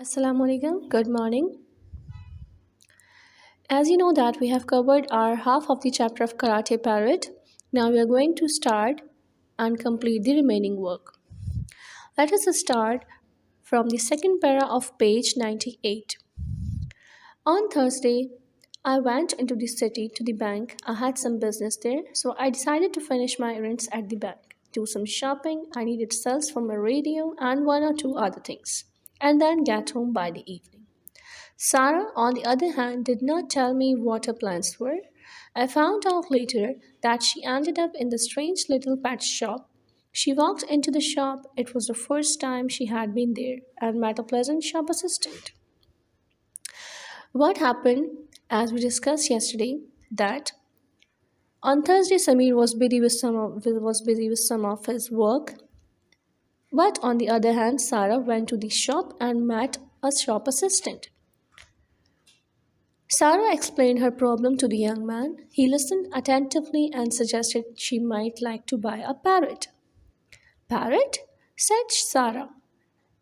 Assalamu alaikum. Good morning. As you know that we have covered our half of the chapter of Karate Parrot. Now we are going to start and complete the remaining work. Let us start from the second para of page 98. On Thursday, I went into the city to the bank. I had some business there, so I decided to finish my errands at the bank, do some shopping. I needed cells for my radio and one or two other things, and then get home by the evening. Sarah, on the other hand, did not tell me what her plans were. I found out later that she ended up in the strange little pet shop. She walked into the shop. It was the first time she had been there and met a pleasant shop assistant. What happened, as we discussed yesterday, that on Thursday Samir was busy with some of his work, but on the other hand, Sarah went to the shop and met a shop assistant. Sarah explained her problem to the young man. He listened attentively and suggested she might like to buy a parrot. Parrot? Said Sarah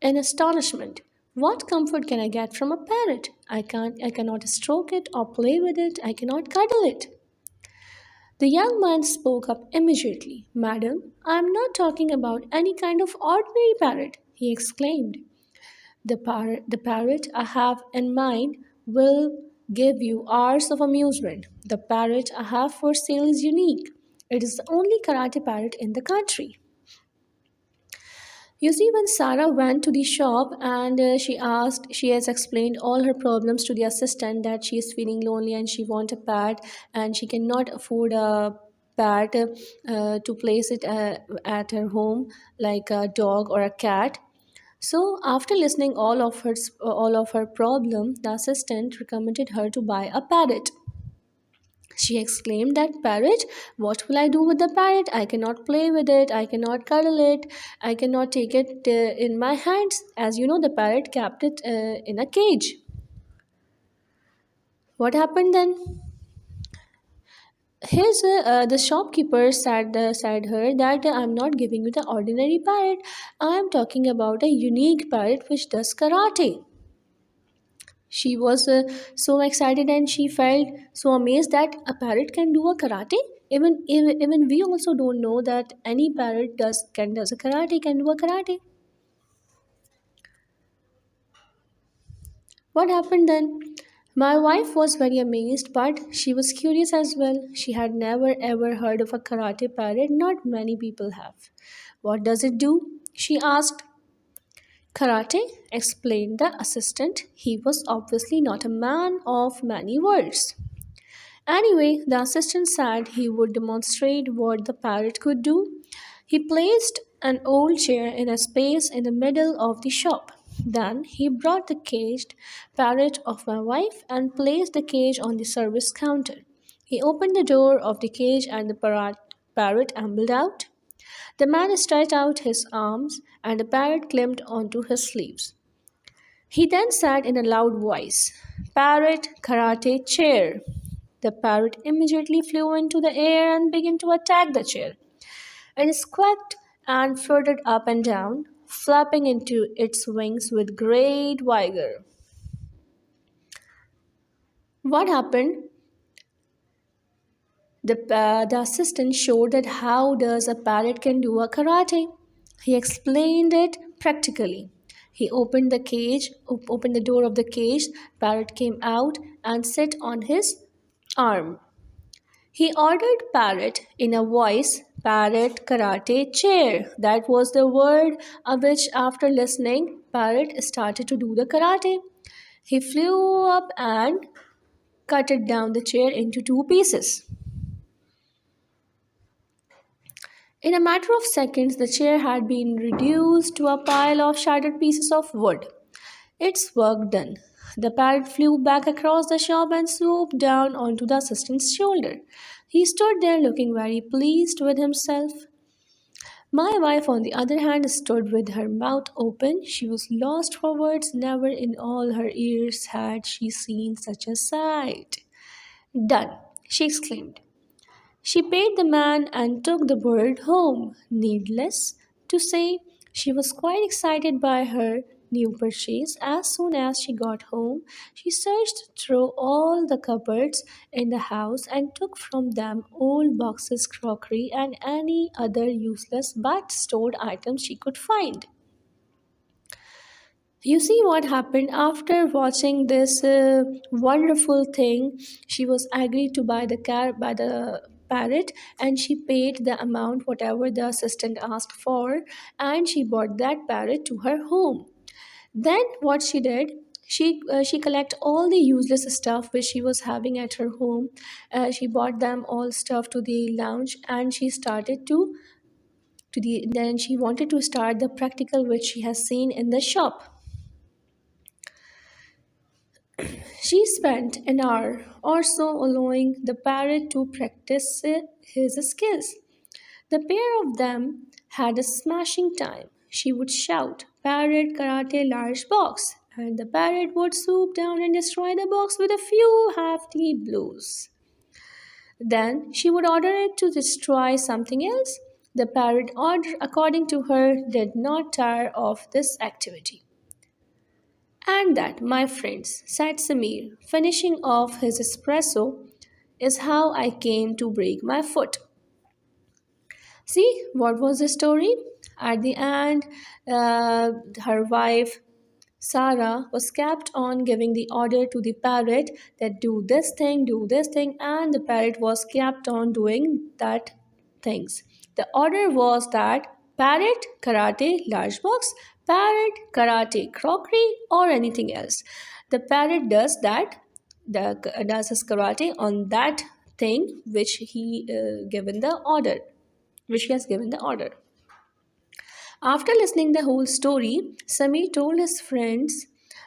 in astonishment. What comfort can I get from a parrot? I cannot stroke it or play with it. I cannot cuddle it. The young man spoke up immediately. Madam, I am not talking about any kind of ordinary parrot, he exclaimed. The parrot I have in mind will give you hours of amusement. The parrot I have for sale is unique. It is the only karate parrot in the country. You see, when Sarah went to the shop and she has explained all her problems to the assistant that she is feeling lonely and she wants a pet and she cannot afford a pet to place it at her home like a dog or a cat. So after listening all of her problem, the assistant recommended her to buy a parrot. She exclaimed that parrot, what will I do with the parrot? I cannot play with it, I cannot cuddle it, I cannot take it in my hands. As you know, the parrot kept it in a cage. What happened then? The shopkeeper said her that I'm not giving you the ordinary parrot. I am talking about a unique parrot which does karate. She was so excited and she felt so amazed that a parrot can do a karate. Even we also don't know that any parrot does a karate, can do a karate. What happened then? My wife was very amazed, but she was curious as well. She had never ever heard of a karate parrot. Not many people have. What does it do? She asked. Karate, explained the assistant. He was obviously not a man of many words. Anyway, the assistant said he would demonstrate what the parrot could do. He placed an old chair in a space in the middle of the shop. Then he brought the caged parrot of my wife and placed the cage on the service counter. He opened the door of the cage and the parrot ambled out. The man stretched out his arms and the parrot climbed onto his sleeves. He then said in a loud voice, Parrot, karate, chair. The parrot immediately flew into the air and began to attack the chair. It squawked and fluttered up and down, flapping into its wings with great vigor. What happened? The assistant showed that how does a parrot can do a karate. He explained it practically. He opened the door of the cage. Parrot came out and sat on his arm. He ordered Parrot in a voice, Parrot karate chair. That was the word of which, after listening, Parrot started to do the karate. He flew up and cut it down the chair into two pieces. In a matter of seconds, the chair had been reduced to a pile of shattered pieces of wood. Its work done. The parrot flew back across the shop and swooped down onto the assistant's shoulder. He stood there looking very pleased with himself. My wife, on the other hand, stood with her mouth open. She was lost for words. Never in all her years had she seen such a sight. Done, she exclaimed. She paid the man and took the bird home. Needless to say, she was quite excited by her new purchase. As soon as she got home, she searched through all the cupboards in the house and took from them old boxes, crockery, and any other useless but stored items she could find. You see what happened after watching this wonderful thing. She was agreed to buy the parrot, and she paid the amount whatever the assistant asked for, and she brought that parrot to her home. Then what she did, she collect all the useless stuff which she was having at her home. She bought them all stuff to the lounge, and she started to the then she wanted to start the practical which she has seen in the shop. She spent an hour or so allowing the parrot to practice his skills. The pair of them had a smashing time. She would shout, "Parrot, karate, large box," and the parrot would swoop down and destroy the box with a few hefty blows. Then she would order it to destroy something else. The parrot, order, according to her, did not tire of this activity. And that, my friends, said Samir, finishing off his espresso, is how I came to break my foot. See, what was the story? At the end, her wife Sarah was kept on giving the order to the parrot that do this thing, and the parrot was kept on doing that things. The order was that parrot, karate, large box, parrot, karate, crockery, or anything else. The parrot does that, does his karate on that thing which he has given the order. After listening the whole story, Samir told his friends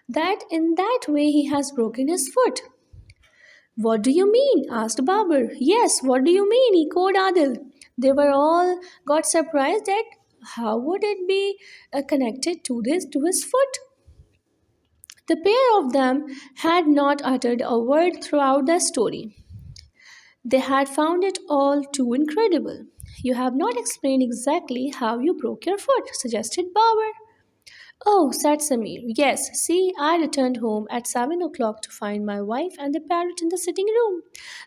that in that way he has broken his foot. "What do you mean?" asked Babar. "Yes, what do you mean?" echoed Adil. They were all got surprised at how would it be connected to his foot. The pair of them had not uttered a word throughout the story. They had found it all too incredible. "You have not explained exactly how you broke your foot," suggested Babar. "Oh," said Samir. "Yes, see, I returned home at 7 o'clock to find my wife and the parrot in the sitting room.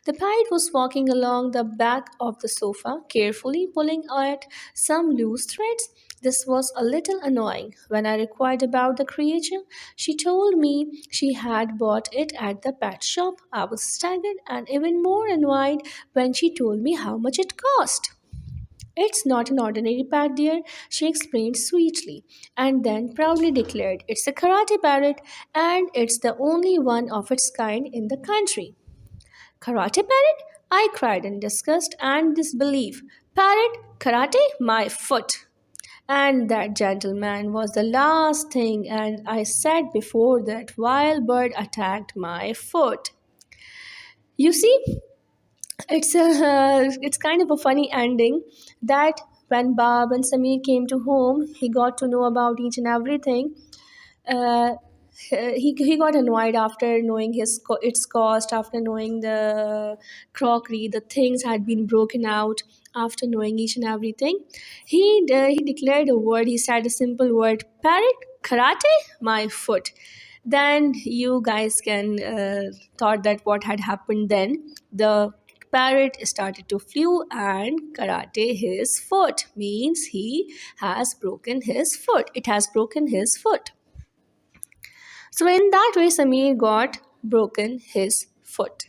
The parrot was walking along the back of the sofa, carefully pulling at some loose threads. This was a little annoying. When I inquired about the creature, she told me she had bought it at the pet shop. I was staggered and even more annoyed when she told me how much it cost. "It's not an ordinary parrot, dear," she explained sweetly, and then proudly declared, "It's a karate parrot, and it's the only one of its kind in the country." "Karate parrot?" I cried in disgust and disbelief. "Parrot? Karate? My foot!" And that gentleman was the last thing, and I said before that wild bird attacked my foot. You see, it's kind of a funny ending that when Bob and Samir came to home, he got to know about each and everything. Uh, he got annoyed after knowing its cost, after knowing the crockery, the things had been broken out. After knowing each and everything, he declared a word. He said a simple word: "Parrot, karate, my foot." Then you guys can thought that what had happened then. The parrot started to flew and karate his foot means he has broken his foot. It has broken his foot. So in that way, Samir got broken his foot.